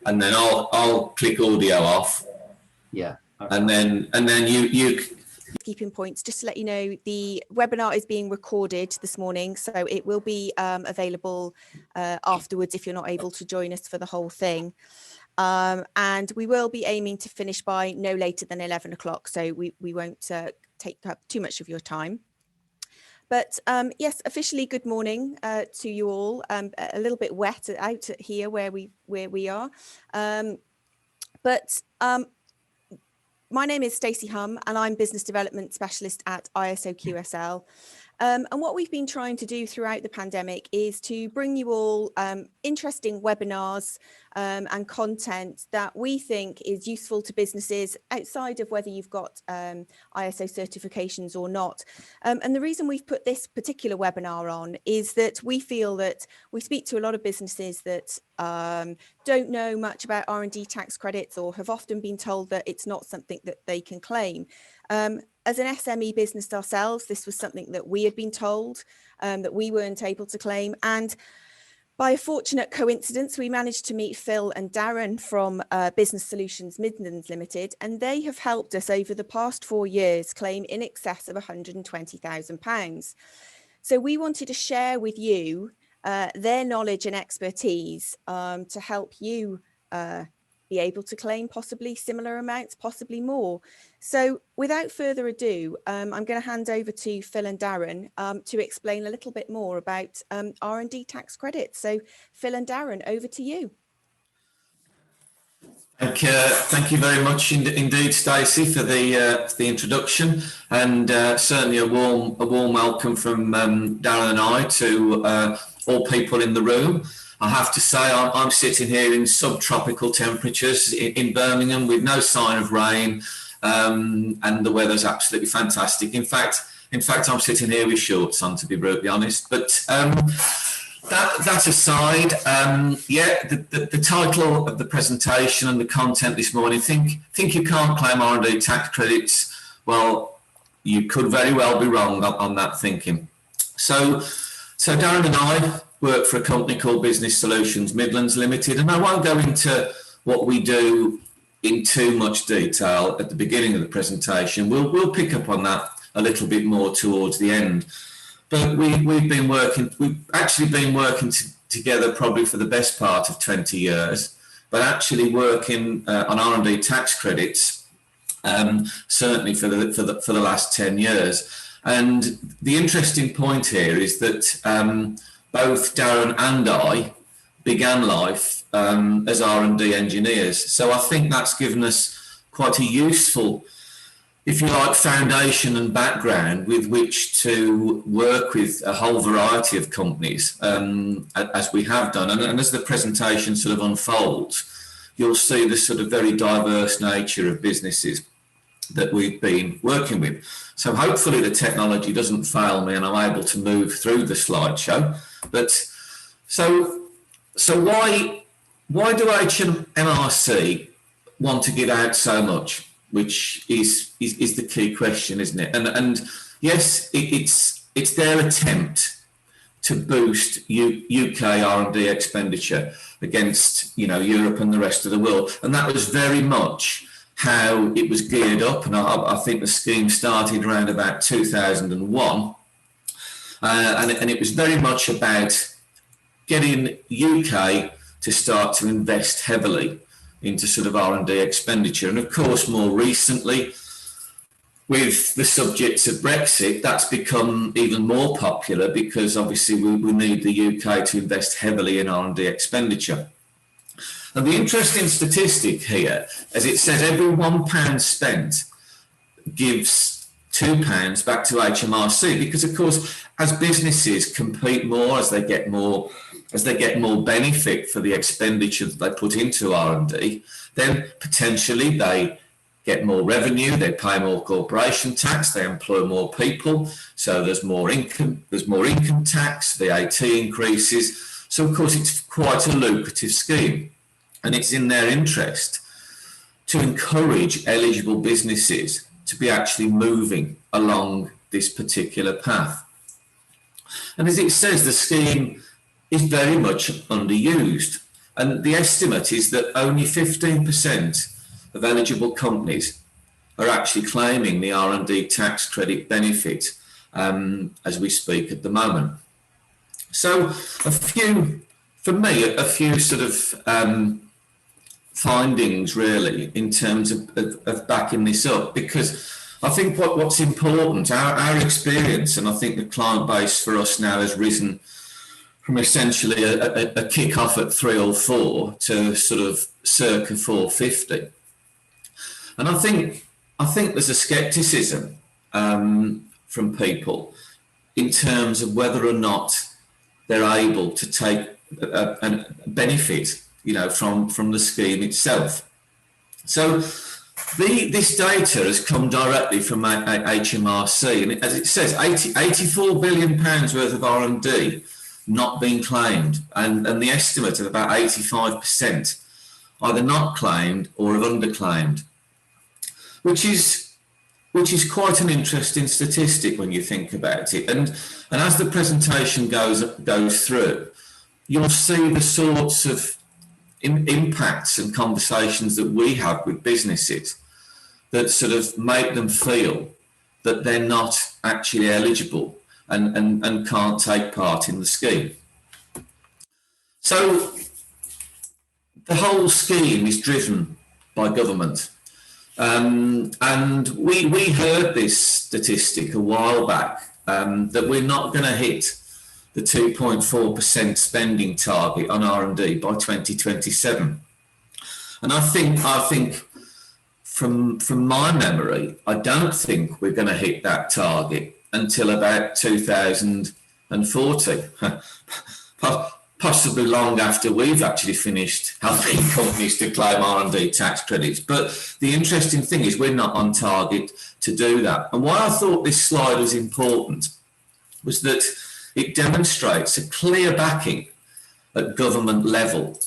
and then I'll click audio off. Yeah. Okay. And then you. Keeping points, just to let you know, the webinar is being recorded this morning, so it will be available afterwards if you're not able to join us for the whole thing. And we will be aiming to finish by no later than 11 o'clock, so we won't take up too much of your time. But yes, officially good morning to you all. A little bit wet out here where we are, my name is Stacey Hum, and I'm Business Development Specialist at ISO QSL. And what we've been trying to do throughout the pandemic is to bring you all interesting webinars and content that we think is useful to businesses outside of whether you've got ISO certifications or not. And the reason we've put this particular webinar on is that we feel that we speak to a lot of businesses that don't know much about R&D tax credits, or have often been told that it's not something that they can claim. As an SME business ourselves, this was something that we had been told that we weren't able to claim. And by a fortunate coincidence, we managed to meet Phil and Darren from Business Solutions Midlands Limited, and they have helped us over the past 4 years claim in excess of £120,000. So we wanted to share with you their knowledge and expertise to help you be able to claim possibly similar amounts, possibly more. So without further ado, I'm going to hand over to Phil and Darren to explain a little bit more about R&D tax credits. So Phil and Darren, over to you. Thank you very much indeed, Stacey, for the introduction, and certainly a warm welcome from Darren and I to all people in the room. I have to say, I'm sitting here in subtropical temperatures in Birmingham with no sign of rain, and the weather's absolutely fantastic. In fact, I'm sitting here with shorts on, to be brutally honest. But that aside, yeah, the title of the presentation and the content this morning, think you can't claim R&D tax credits. Well, you could very well be wrong on that thinking. So Darren and I work for a company called Business Solutions Midlands Limited, and I won't go into what we do in too much detail at the beginning of the presentation. We'll pick up on that a little bit more towards the end. But we've actually been working together probably for the best part of 20 years, but actually working on R&D tax credits certainly for the last 10 years. And the interesting point here is that both Darren and I began life as R&D engineers. So I think that's given us quite a useful, if you like, foundation and background with which to work with a whole variety of companies, as we have done. And as the presentation sort of unfolds, you'll see the sort of very diverse nature of businesses that we've been working with. So hopefully the technology doesn't fail me and I'm able to move through the slideshow. But so why do HMRC want to give out so much, which is the key question, isn't it? And yes, it's their attempt to boost UK R&D expenditure against, you know, Europe and the rest of the world, and that was very much how it was geared up. And I think the scheme started around about 2001, and it was very much about getting UK to start to invest heavily into sort of R&D expenditure. And of course, more recently, with the subjects of Brexit, that's become even more popular because obviously we need the UK to invest heavily in R&D expenditure. And the interesting statistic here, as it says, every £1 spent gives £2 back to HMRC, because of course, as businesses compete more, as they get more benefit for the expenditure that they put into R&D, then potentially they get more revenue, they pay more corporation tax, they employ more people, so there's more income tax, VAT increases. So of course it's quite a lucrative scheme, and it's in their interest to encourage eligible businesses to be actually moving along this particular path. And as it says, the scheme is very much underused. And the estimate is that only 15% of eligible companies are actually claiming the R&D tax credit benefit as we speak at the moment. So a few sort of findings really in terms of backing this up, because I think what's important, our experience, and I think the client base for us now has risen from essentially a kick-off at 3 or 4 to sort of circa 450. And I think there's a scepticism from people in terms of whether or not they're able to take a benefit, from the scheme itself. So this data has come directly from HMRC, and as it says, 84 billion pounds worth of R&D not being claimed, and the estimate of about 85% either not claimed or have underclaimed, which is quite an interesting statistic when you think about it. And as the presentation goes through, you'll see the sorts of impacts and conversations that we have with businesses that sort of make them feel that they're not actually eligible and can't take part in the scheme. So the whole scheme is driven by government. And we heard this statistic a while back, that we're not going to hit the 2.4% spending target on R&D by 2027. And I think from my memory, I don't think we're going to hit that target until about 2040, possibly long after we've actually finished helping companies to claim R&D tax credits. But the interesting thing is we're not on target to do that. And why I thought this slide was important was that it demonstrates a clear backing at government level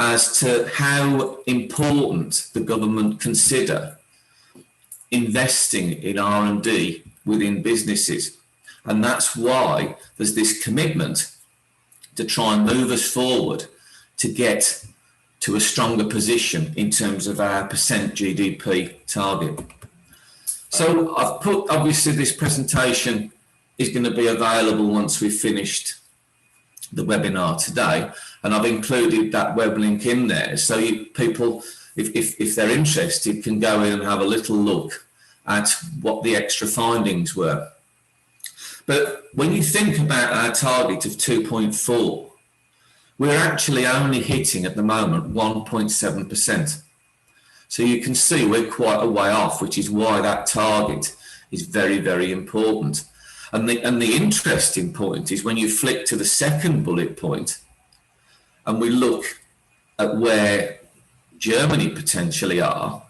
as to how important the government consider investing in R&D within businesses. And that's why there's this commitment to try and move us forward to get to a stronger position in terms of our percent GDP target. So I've put, obviously this presentation is going to be available once we've finished the webinar today, and I've included that web link in there, so people, if they're interested, can go in and have a little look at what the extra findings were. But when you think about our target of 2.4, we're actually only hitting at the moment 1.7%. So you can see we're quite a way off, which is why that target is very, very important. And the interesting point is when you flick to the second bullet point and we look at where Germany potentially are,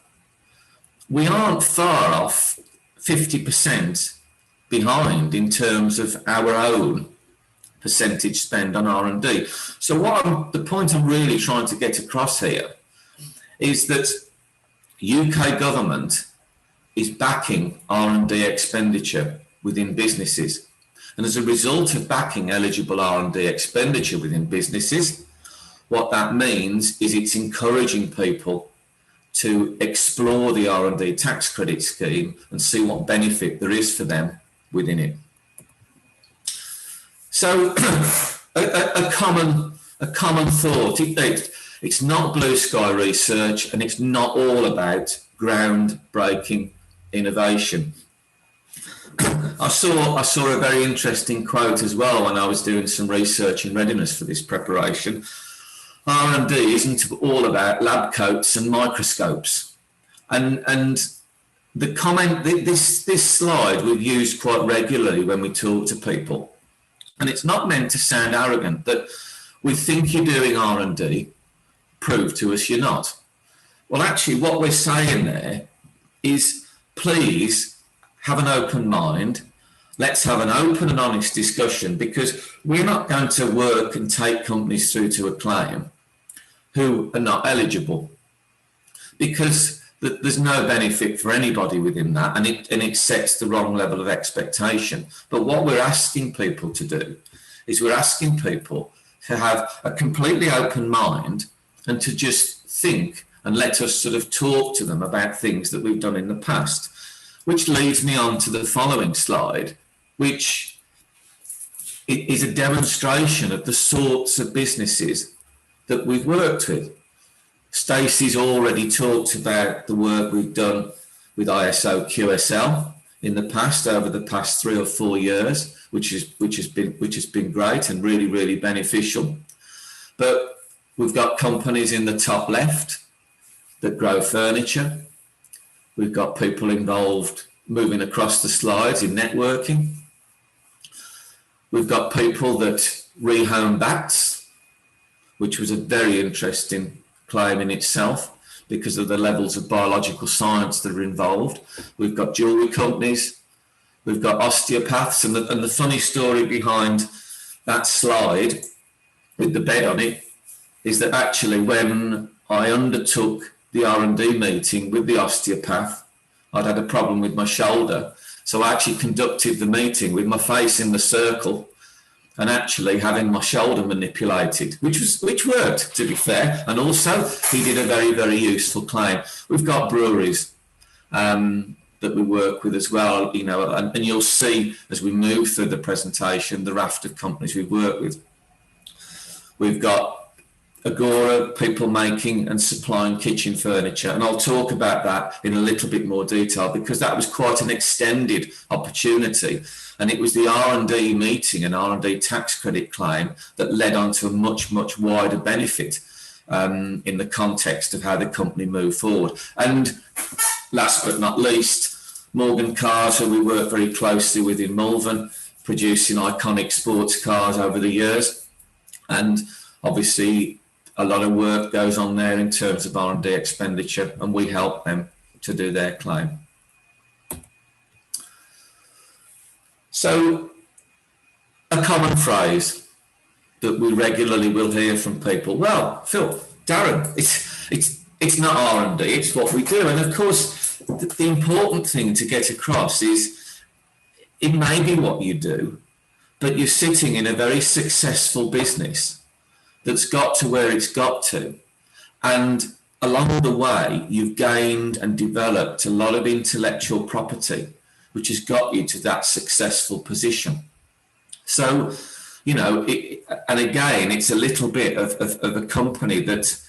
we aren't far off 50% behind in terms of our own percentage spend on R&D. So the point I'm really trying to get across here is that UK government is backing R&D expenditure within businesses. And as a result of backing eligible R&D expenditure within businesses, what that means is it's encouraging people to explore the R&D tax credit scheme and see what benefit there is for them within it. So a common thought, it's not blue sky research, and it's not all about groundbreaking innovation. I saw a very interesting quote as well when I was doing some research in readiness for this preparation. R&D isn't all about lab coats and microscopes. And the comment, this slide we've used quite regularly when we talk to people. And it's not meant to sound arrogant that we think you're doing R&D, prove to us you're not. Well, actually what we're saying there is please have an open mind. Let's have an open and honest discussion, because we're not going to work and take companies through to a claim who are not eligible, because there's no benefit for anybody within that, and it sets the wrong level of expectation. But what we're asking people to do is we're asking people to have a completely open mind and to just think and let us sort of talk to them about things that we've done in the past, which leads me on to the following slide, which is a demonstration of the sorts of businesses that we've worked with. Stacey's already talked about the work we've done with ISO QSL in the past, over the past 3 or 4 years, which has been great and really, really beneficial. But we've got companies in the top left that grow furniture. We've got people involved moving across the slides in networking. We've got people that rehome bats, which was a very interesting claim in itself because of the levels of biological science that are involved. We've got jewellery companies, we've got osteopaths, and the funny story behind that slide with the bed on it is that actually when I undertook the R&D meeting with the osteopath, I'd had a problem with my shoulder. So I actually conducted the meeting with my face in the circle and actually having my shoulder manipulated, which worked, to be fair. And also he did a very, very useful claim. We've got breweries that we work with as well, you know, and you'll see as we move through the presentation, the raft of companies we work with. We've got Agora, people making and supplying kitchen furniture. And I'll talk about that in a little bit more detail because that was quite an extended opportunity. And it was the R&D meeting and R&D tax credit claim that led on to a much, much wider benefit in the context of how the company moved forward. And last but not least, Morgan Cars, who we work very closely with in Malvern, producing iconic sports cars over the years. And obviously, a lot of work goes on there in terms of R&D expenditure, and we help them to do their claim. So, a common phrase that we regularly will hear from people, well, Phil, Darren, it's not R&D, it's what we do. And of course, the important thing to get across is it may be what you do, but you're sitting in a very successful business that's got to where it's got to. And along the way, you've gained and developed a lot of intellectual property, which has got you to that successful position. So, you know, and again, it's a little bit of a company that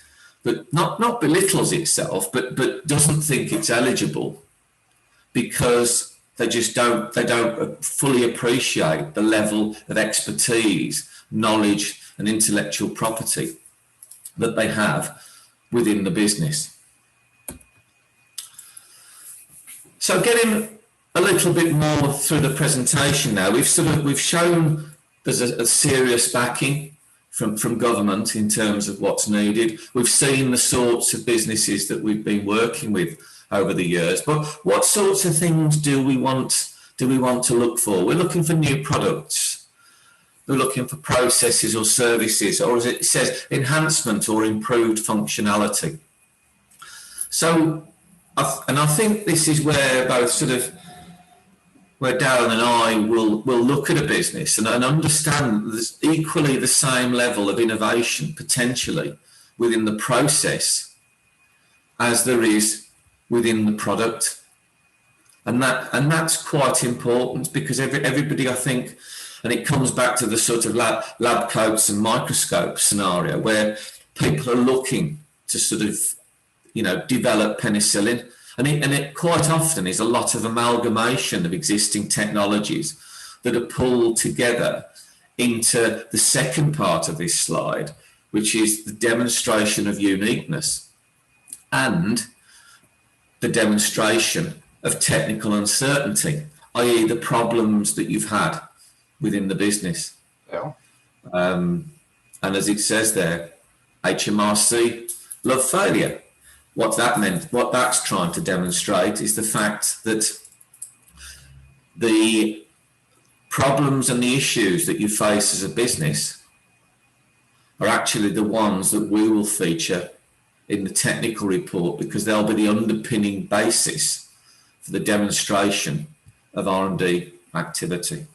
not belittles itself, but doesn't think it's eligible because they don't fully appreciate the level of expertise, knowledge, and intellectual property that they have within the business. So getting a little bit more through the presentation now, we've shown there's a serious backing from government in terms of what's needed. We've seen the sorts of businesses that we've been working with over the years, but what sorts of things do we want to look for? We're looking for new products. We're looking for processes or services, or as it says, enhancement or improved functionality. So, I think this is where both sort of where Darren and I will look at a business and understand there's equally the same level of innovation potentially within the process as there is within the product, and that's quite important because everybody, I think. And it comes back to the sort of lab coats and microscope scenario where people are looking to sort of, you know, develop penicillin. And it quite often is a lot of amalgamation of existing technologies that are pulled together into the second part of this slide, which is the demonstration of uniqueness and the demonstration of technical uncertainty, i.e. the problems that you've had within the business. Yeah. And as it says there, HMRC love failure. What that meant, what that's trying to demonstrate is the fact that the problems and the issues that you face as a business are actually the ones that we will feature in the technical report because they'll be the underpinning basis for the demonstration of R&D activity.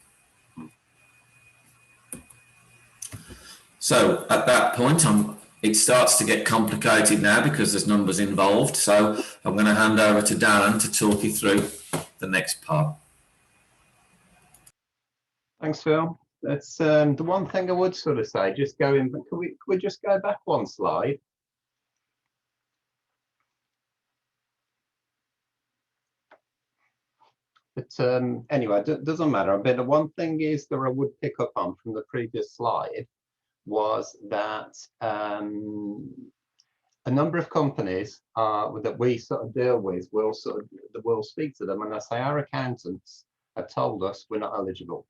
So at that point, I'm it starts to get complicated now because there's numbers involved. So I'm going to hand over to Darren to talk you through the next part. Thanks, Phil. That's the one thing I would sort of say, just going, could we just go back one slide? But anyway, it doesn't matter. But the one thing is that I would pick up on from the previous slide was that a number of companies that we sort of deal with will speak to them, and I say our accountants have told us we're not eligible.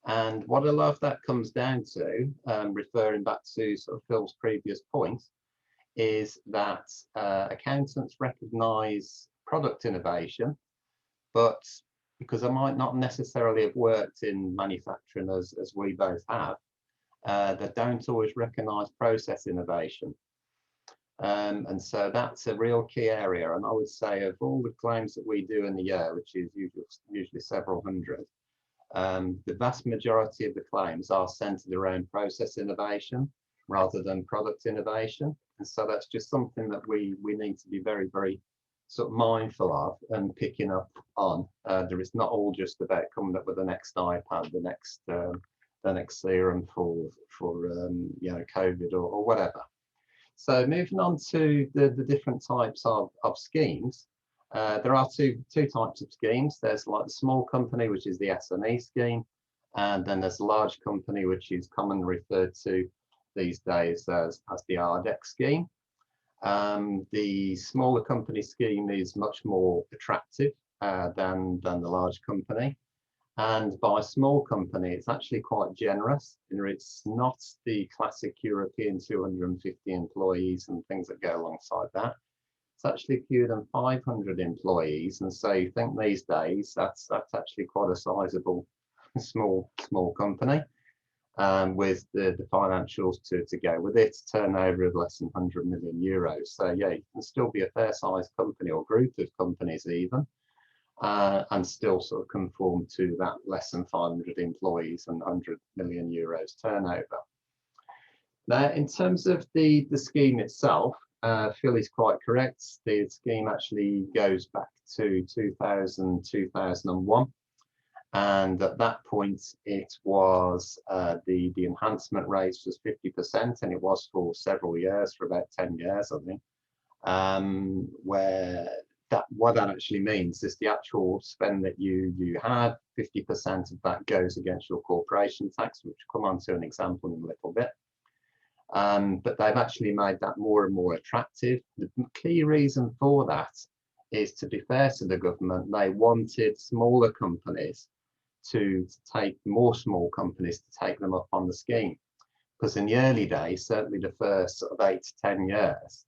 And what a lot of that comes down to, referring back to sort of Phil's previous point, is that accountants recognise product innovation, but because I might not necessarily have worked in manufacturing as we both have, they don't always recognise process innovation. And so that's a real key area. And I would say of all the claims that we do in the year, which is usually several hundred, the vast majority of the claims are centered around process innovation rather than product innovation. And so that's just something that we need to be very, very sort of mindful of and picking up on. There is not all just about coming up with the next iPad, the next serum for you know, COVID or whatever. So moving on to the different types of schemes. There are two types of schemes. There's like the small company, which is the SME scheme, and then there's a large company, which is commonly referred to these days as the RDEC scheme. The smaller company scheme is much more attractive than the large company. And by small company, it's actually quite generous. It's not the classic European 250 employees and things that go alongside that. It's actually fewer than 500 employees. And so you think these days, that's actually quite a sizable small company. With the financials to go with it, turnover of less than 100 million euros. So yeah, you can still be a fair sized company or group of companies even, and still sort of conform to that less than 500 employees and 100 million euros turnover. Now, in terms of the scheme itself, Phil is quite correct. The scheme actually goes back to 2001. And at that point, it was the enhancement rate was 50%, and it was for several years, for about 10 years, I think. What that actually means is the actual spend that you had, 50% of that goes against your corporation tax, which we'll come on to an example in a little bit. But they've actually made that more and more attractive. The key reason for that is, to be fair to the government, they wanted smaller companies to take more small companies to take them up on the scheme, because in the early days, certainly the first sort of 8 to 10 years,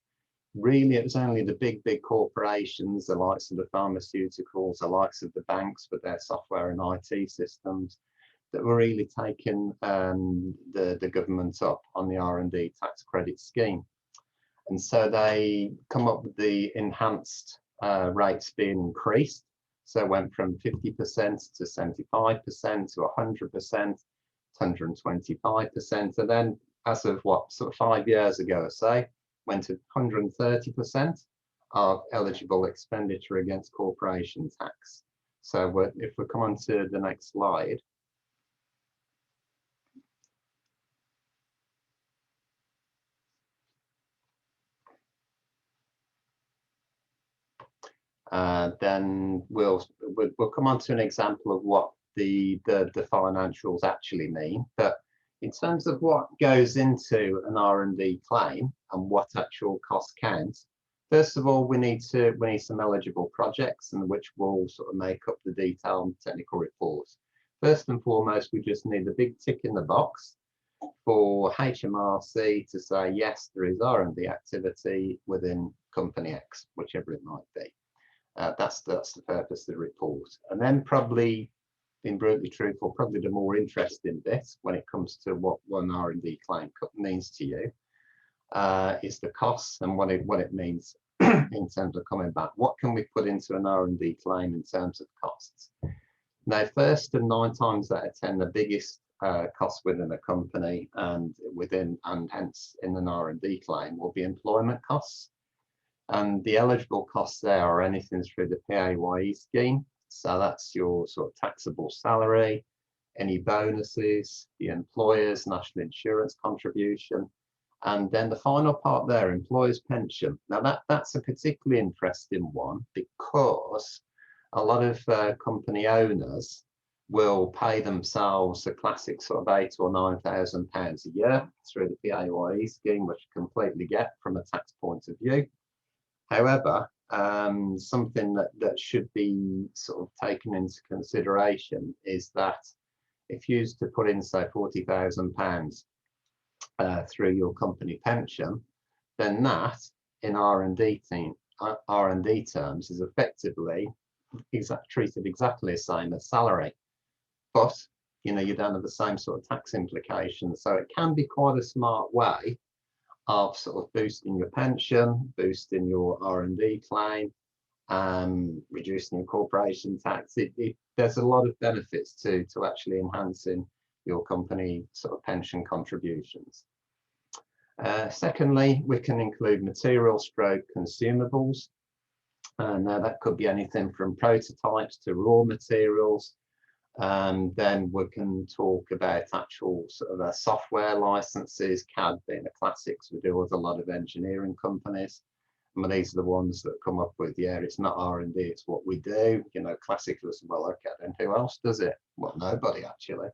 really it was only the big corporations, the likes of the pharmaceuticals, the likes of the banks with their software and IT systems, that were really taking the government up on the R&D tax credit scheme. And so they come up with the enhanced rates being increased. So it went from 50% to 75% to 100% to 125%. And then as of sort of 5 years ago or so, went to 130% of eligible expenditure against corporation tax. So if we come on to the next slide. Then we'll come on to an example of what the financials actually mean. But in terms of what goes into an R&D claim and what actual costs count, first of all, we need some eligible projects, and which will sort of make up the detailed technical reports. First and foremost, we just need a big tick in the box for HMRC to say, yes, there is R&D activity within company X, whichever it might be. That's the purpose of the report. And then, probably, being brutally truthful, probably the more interesting bit when it comes to what one R&D claim means to you is the costs and what it means in terms of coming back. What can we put into an R&D claim in terms of costs? Now, first, and 9 times out of 10, the biggest costs within a company and hence in an R&D claim will be employment costs. And the eligible costs there are anything through the PAYE scheme. So that's your sort of taxable salary, any bonuses, the employer's national insurance contribution, and then the final part there, employer's pension. Now that's a particularly interesting one because a lot of company owners will pay themselves a classic sort of £8,000 or £9,000 a year through the PAYE scheme, which you completely get from a tax point of view. However, something that should be sort of taken into consideration is that if you used to put in, say, £40,000 through your company pension, then that in R&D terms is effectively treated exactly the same as salary. But you don't have the same sort of tax implications. So it can be quite a smart way of sort of boosting your pension, boosting your R&D claim, reducing your corporation tax. There's a lot of benefits to actually enhancing your company sort of pension contributions. Secondly, we can include material stroke consumables. Now that could be anything from prototypes to raw materials. Then we can talk about actual sort of software licenses, CAD being a classic, so we deal with a lot of engineering companies. And these are the ones that come up with, yeah, it's not R&D, it's what we do. Classically, well, okay, then who else does it? Well, nobody actually.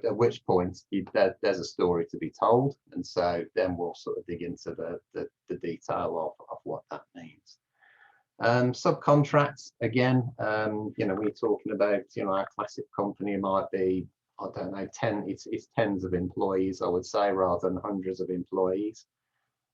At which point there's a story to be told. And so then we'll sort of dig into the detail of what that means. Subcontracts, again, we're talking about, our classic company might be, I don't know, it's tens of employees, I would say, rather than hundreds of employees.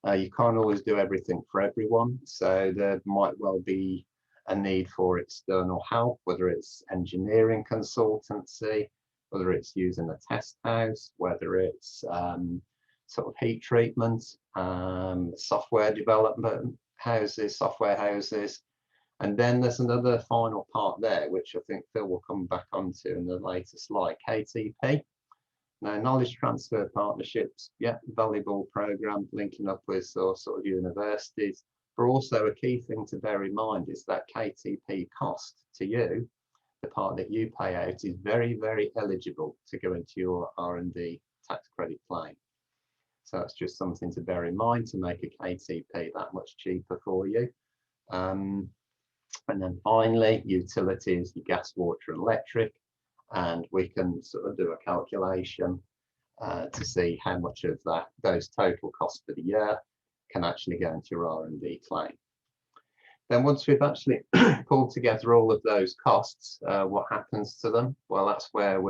You can't always do everything for everyone. So there might well be a need for external help, whether it's engineering consultancy, whether it's using a test house, whether it's sort of heat treatment, software development software houses. And then there's another final part there, which I think Phil will come back onto in the later slide, KTP. Now, knowledge transfer partnerships, yeah, valuable program linking up with sort of universities. But also a key thing to bear in mind is that KTP cost to you, the part that you pay out, is very, very eligible to go into your R&D tax credit claim. So that's just something to bear in mind to make a KTP that much cheaper for you. And then finally, utilities, your gas, water, and electric. And we can sort of do a calculation to see how much of those total costs for the year can actually go into your R&D claim. Then once we've actually pulled together all of those costs, what happens to them? Well, that's where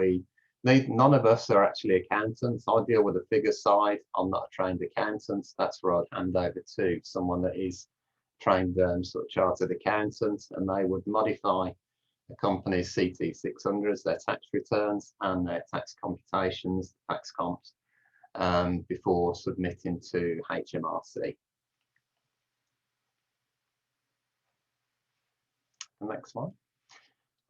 none of us are actually accountants. I deal with the figure side. I'm not a trained accountant. That's where I'd hand over to someone that is trained sort of chartered accountant, and they would modify the company's CT 600s, their tax returns and their tax computations, tax comps, before submitting to HMRC. The next one.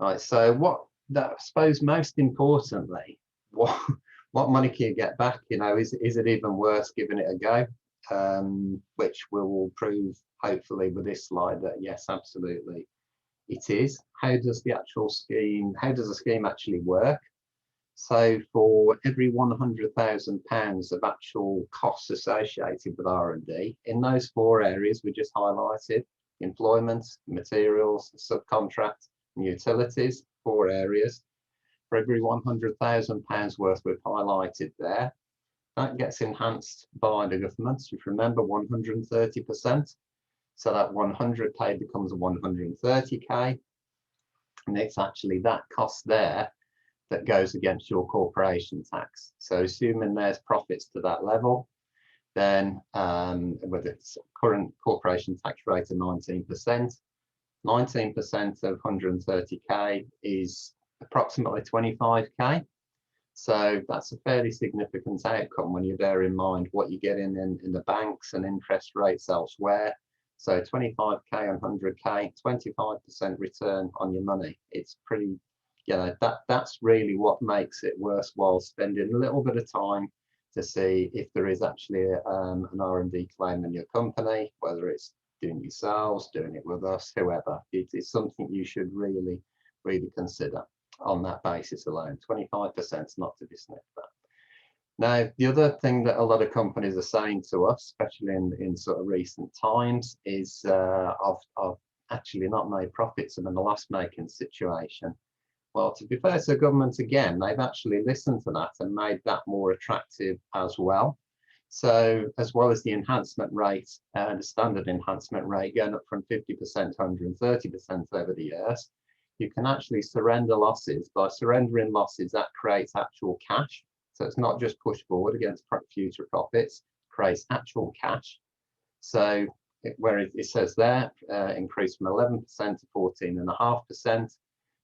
Right, so I suppose most importantly, what money can you get back? Is it even worth giving it a go? Which we will prove hopefully with this slide that yes, absolutely it is. How does the scheme actually work? So for every £100,000 of actual costs associated with R&D in those 4 areas we just highlighted, employment, materials, subcontract, and utilities, 4 areas. For every £100,000 worth we've highlighted there, that gets enhanced by the government. If you remember, 130%. So that 100k becomes a 130k. And it's actually that cost there that goes against your corporation tax. So assuming there's profits to that level, then with its current corporation tax rate of 19%, 19% of 130k is approximately 25k. So that's a fairly significant outcome when you bear in mind what you get in the banks and interest rates elsewhere. So 25k and 100k, 25% return on your money. It's pretty you know, that's really what makes it worthwhile spending a little bit of time to see if there is actually an R&D claim in your company, whether it's doing it yourselves, doing it with us, whoever. It is something you should really consider on that basis alone. 25% is not to be sniffed at. Now, the other thing that a lot of companies are saying to us, especially in sort of recent times, is I've actually not made profits. I'm in a loss-making situation. Well, to be fair to the government again, they've actually listened to that and made that more attractive as well. So as well as the enhancement rate, the standard enhancement rate going up from 50% to 130% over the years, you can actually surrender losses. By surrendering losses, that creates actual cash. So it's not just pushed forward against future profits, it creates actual cash. So where it says there, increase from 11% to 14.5%.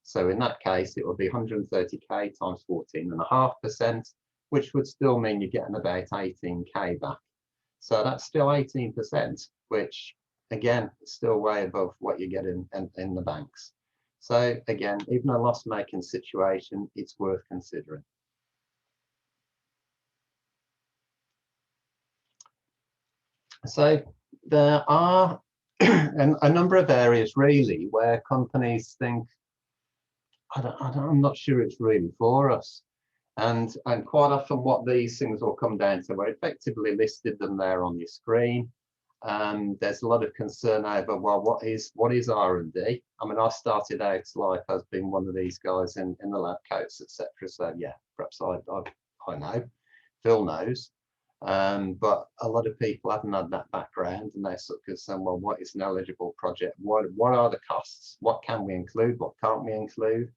So in that case, it would be 130k times 14.5%, which would still mean you're getting about 18k back. So that's still 18%, which again, is still way above what you get in the banks. So again, even a loss-making situation, it's worth considering. So there are a number of areas really where companies think, I'm not sure it's really for us. And quite often what these things will come down to, we're effectively listed them there on your screen. There's a lot of concern over, well, what is R&D? I mean, I started out life as being one of these guys in the lab coats, etc. So yeah, perhaps I know, Phil knows. But a lot of people haven't had that background, and they're sort of saying, well, what is an eligible project? What are the costs? What can we include? What can't we include?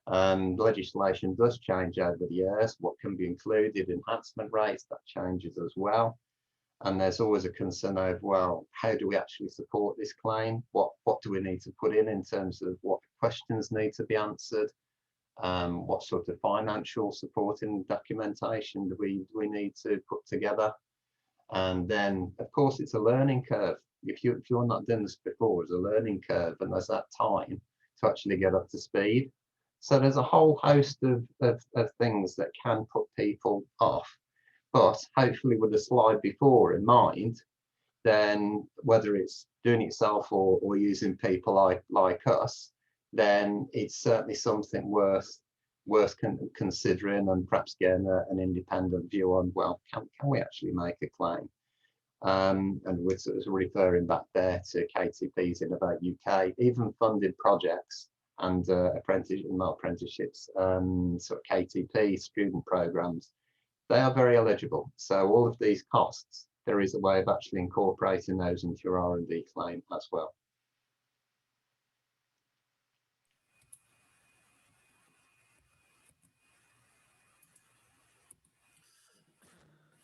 Legislation does change over the years. What can be included? Enhancement rates, that changes as well. And there's always a concern of, well, how do we actually support this claim? What do we need to put in terms of what questions need to be answered? What sort of financial supporting documentation do we need to put together? And then, of course, it's a learning curve. If you're not done this before, it's a learning curve, and there's that time to actually get up to speed. So there's a whole host of things that can put people off. But hopefully with the slide before in mind, then whether it's doing it yourself or using people like us, then it's certainly something worth considering, and perhaps getting an independent view on, well, can we actually make a claim? And we're sort of referring back there to KTP's Innovate UK, even funded projects and apprenticeships, sort of KTP student programs, they are very eligible. So all of these costs, there is a way of actually incorporating those into your R&D claim as well.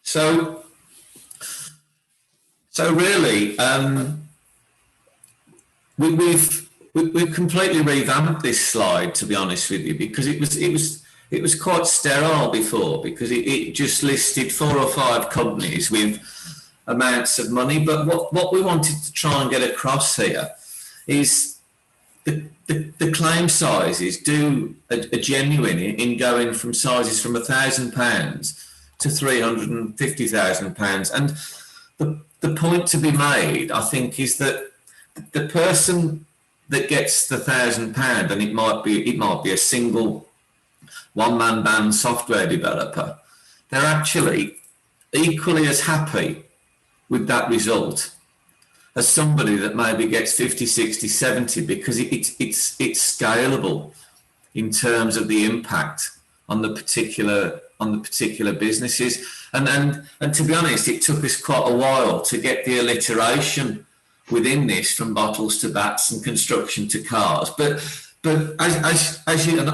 So really, we've completely revamped this slide, to be honest with you, because it was quite sterile before, because it just listed 4 or 5 companies with amounts of money. But what we wanted to try and get across here is the claim sizes are genuine in going from sizes from £1,000 to £350,000. And the point to be made, I think, is that the person that gets the £1,000, and it might be a single one-man band software developer, they're actually equally as happy with that result as somebody that maybe gets 50, 60, 70, because it's scalable in terms of the impact on the particular businesses. And to be honest, it took us quite a while to get the alliteration within this, from bottles to bats and construction to cars. But as you, and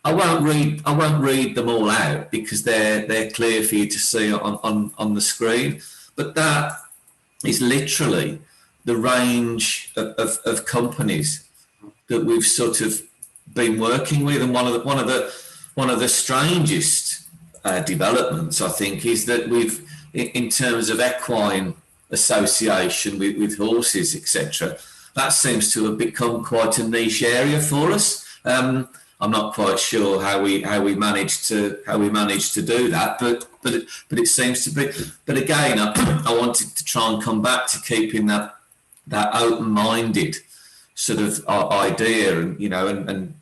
I won't read them all out, because they're clear for you to see on the screen. But that is literally the range of companies that we've sort of been working with. And one of the strangest developments, I think, is that we've, in terms of equine association with horses, etc., that seems to have become quite a niche area for us. I'm not quite sure how we managed to do that, but it seems to be. But again, I wanted to try and come back to keeping that open-minded sort of idea, and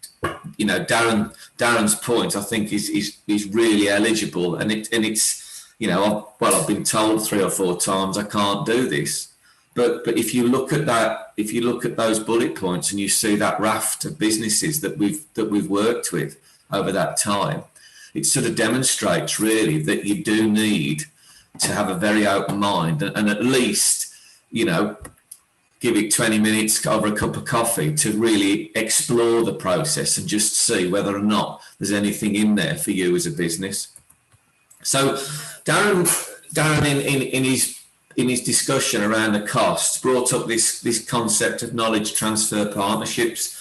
Darren's point, I think, is really eligible, and it's I've been told 3 or 4 times I can't do this. But if you look at that, if you look at those bullet points and you see that raft of businesses that we've worked with over that time, it sort of demonstrates really that you do need to have a very open mind and at least, give it 20 minutes over a cup of coffee to really explore the process and just see whether or not there's anything in there for you as a business. So Darren in his discussion around the costs brought up this concept of knowledge transfer partnerships,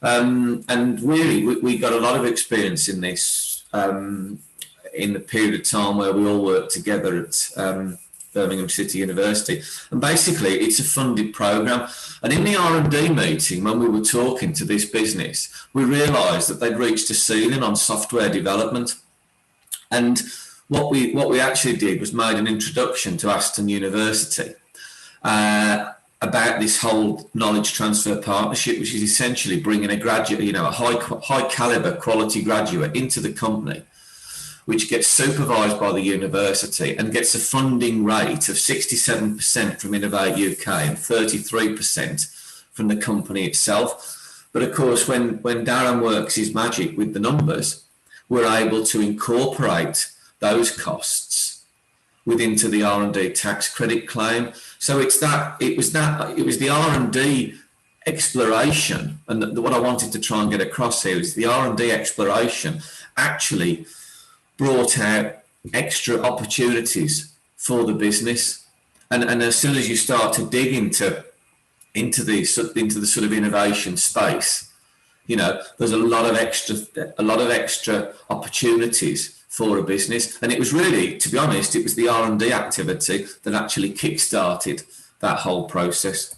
and really we got a lot of experience in this in the period of time where we all worked together at Birmingham City University. And basically it's a funded program, and in the R&D meeting when we were talking to this business, we realized that they'd reached a ceiling on software development. And what we actually did was made an introduction to Aston University about this whole knowledge transfer partnership, which is essentially bringing a graduate, a high caliber quality graduate into the company, which gets supervised by the university and gets a funding rate of 67% from Innovate UK and 33% from the company itself. But of course, when Darren works his magic with the numbers, we're able to incorporate those costs into the R&D tax credit claim. So it was the R&D exploration, and what I wanted to try and get across here is the R&D exploration actually brought out extra opportunities for the business, and as soon as you start to dig into the sort of innovation space, there's a lot of extra opportunities for a business. And it was really, to be honest, it was the R&D activity that actually kick-started that whole process.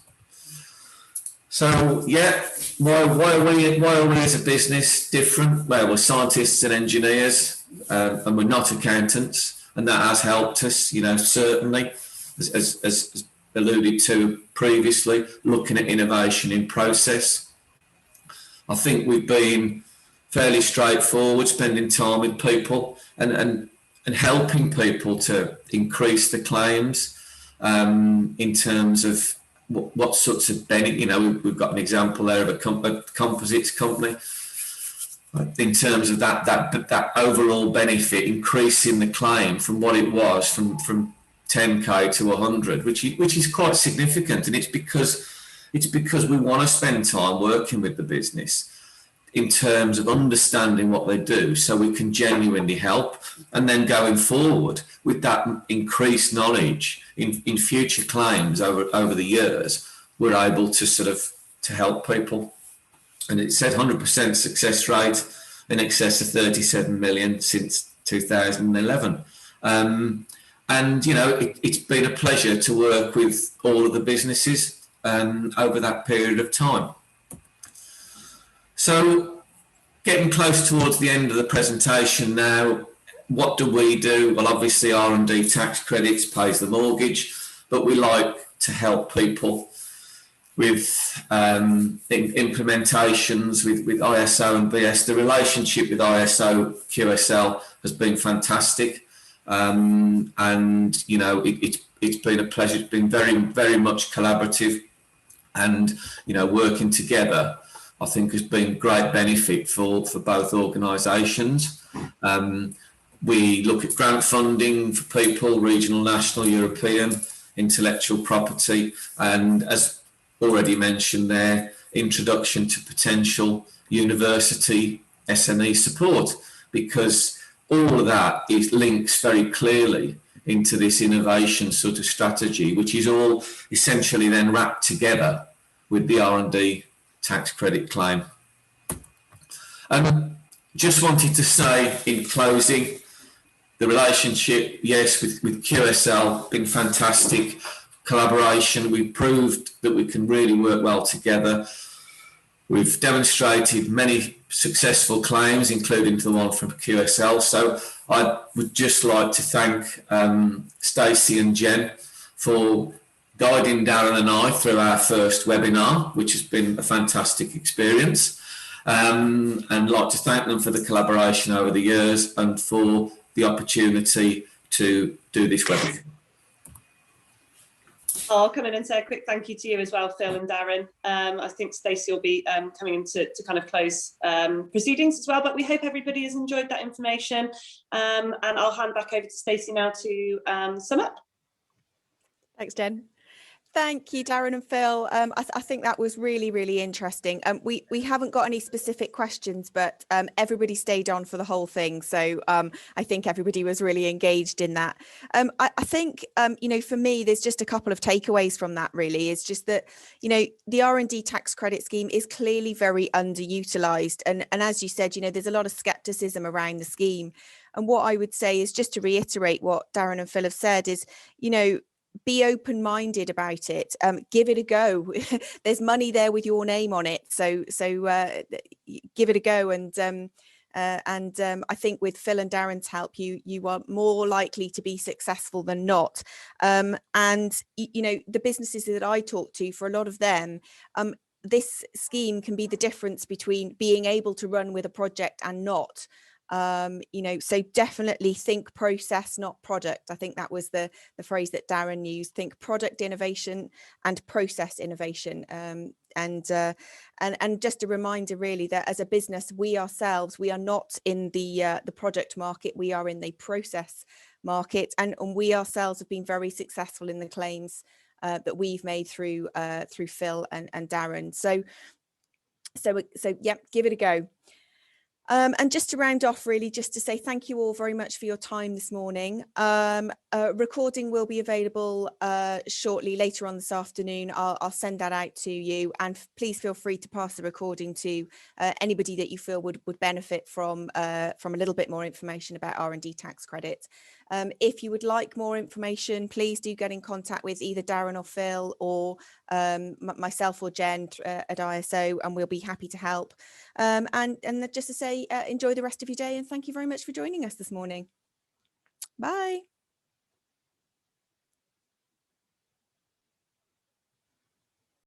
So yeah, why are we as a business different? Well, we're scientists and engineers, and we're not accountants, and that has helped us, certainly, as alluded to previously, looking at innovation in process. I think we've been fairly straightforward, spending time with people and helping people to increase the claims in terms of what sorts of benefit. We've got an example there of a composites company in terms of that overall benefit, increasing the claim from what it was from 10k to 100, which is quite significant, and it's because we want to spend time working with the business in terms of understanding what they do so we can genuinely help, and then going forward with that increased knowledge in future claims over the years, we're able to to help people. And it said 100% success rate, in excess of 37 million since 2011. And it's been a pleasure to work with all of the businesses over that period of time. So getting close towards the end of the presentation now, what do we do? Well, obviously R&D Tax Credits pays the mortgage, but we like to help people with implementations with ISO and BS. The relationship with ISO QSL has been fantastic, and it's been a pleasure. It's been very, very much collaborative, and working together, I think, has been great benefit for both organisations. We look at grant funding for people, regional, national, European, intellectual property, and as already mentioned there, introduction to potential university SME support, because all of that links very clearly into this innovation sort of strategy, which is all essentially then wrapped together with the R&D tax credit claim. Just wanted to say in closing, the relationship, yes, with QSL, been fantastic. Collaboration, we proved that we can really work well together. We've demonstrated many successful claims, including the one from QSL. So I would just like to thank Stacey and Jen for guiding Darren and I through our first webinar, which has been a fantastic experience. And like to thank them for the collaboration over the years and for the opportunity to do this webinar. I'll come in and say a quick thank you to you as well, Phil and Darren. I think Stacey will be coming in to kind of close proceedings as well, but we hope everybody has enjoyed that information. And I'll hand back over to Stacey now to sum up. Thanks, Jen. Thank you, Darren and Phil. I think that was really, really interesting. We haven't got any specific questions, but everybody stayed on for the whole thing. So I think everybody was really engaged in that. I think, you know, for me, there's just a couple of takeaways from that, really. It's just that, you know, the R&D tax credit scheme is clearly very underutilised. And as you said, you know, there's a lot of scepticism around the scheme. And what I would say is, just to reiterate what Darren and Phil have said, is, you know, be open-minded about it. Give it a go. There's money there with your name on it, so give it a go. And I think with Phil and Darren's help, you are more likely to be successful than not. And you know, the businesses that I talk to, for a lot of them, this scheme can be the difference between being able to run with a project and not. You know, so definitely think process, not product. I think that was the phrase that Darren used. Think product innovation and process innovation. And just a reminder, really, that as a business, we ourselves, we are not in the product market. We are in the process market, and we ourselves have been very successful in the claims that we've made through Phil and Darren. So yeah, give it a go. And just to round off, really, just to say thank you all very much for your time this morning. Recording will be available shortly, later on this afternoon. I'll send that out to you, and please feel free to pass the recording to anybody that you feel would benefit from a little bit more information about R&D tax credit. If you would like more information, please do get in contact with either Darren or Phil, or myself or Jen at ISO, and we'll be happy to help. And just to say, enjoy the rest of your day, and thank you very much for joining us this morning. Bye.